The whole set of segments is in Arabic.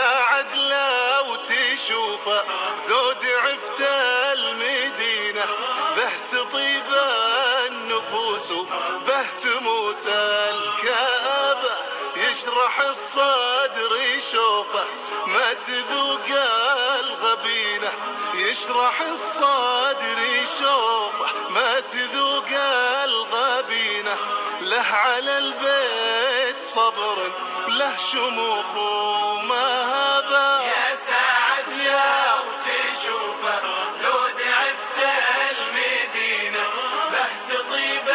سعد لو تشوفه ذود عفت المدينة، به تطيب النفوس به تموت الكآبة. يشرح الصدر يشوفه ما تذوق الغبينة، يشرح الصدر يشوفه ما تذوق الغبينة. له على البيت صبر له شموخ ومهابة. يا سعد يا وتشوفه ذود عفت المدينة، به تطيب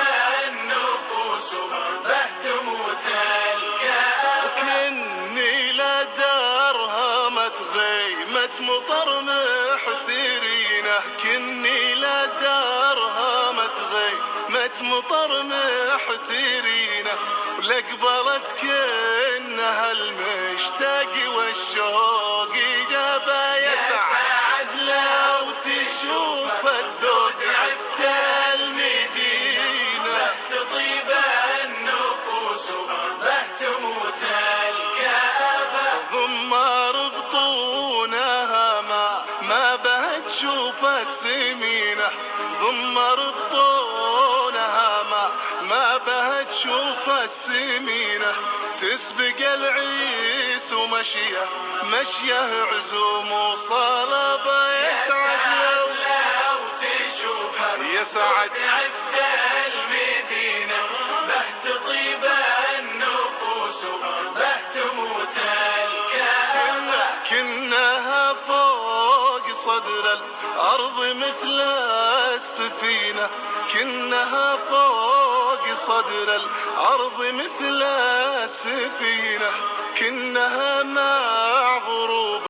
النفوس به تموت الكآبة. كني لا درهمة غيمة مطر محترينه، كني لا درهمة غيمة مطر محترينه. ولقبلت كنها المشتاق والشوق جابه. يا سعد لو تشوف الذود عفت المدينة، به تطيب النفوس به تموت الكآبة. ثم ربطونها ما به تشوف السمينة، ثم ربطونها ما به تشوف السمينة. تسبق العيس ومشيه عزوم وصلبه. يا سعد لو تشوفه يا سعد عفت المدينة، به تطيب النفوس به تموت الكآبة. كنها فوق صدر الأرض مثل السفينة، كنها فوق صدر الأرض مثل السفينة. كنها مع غروب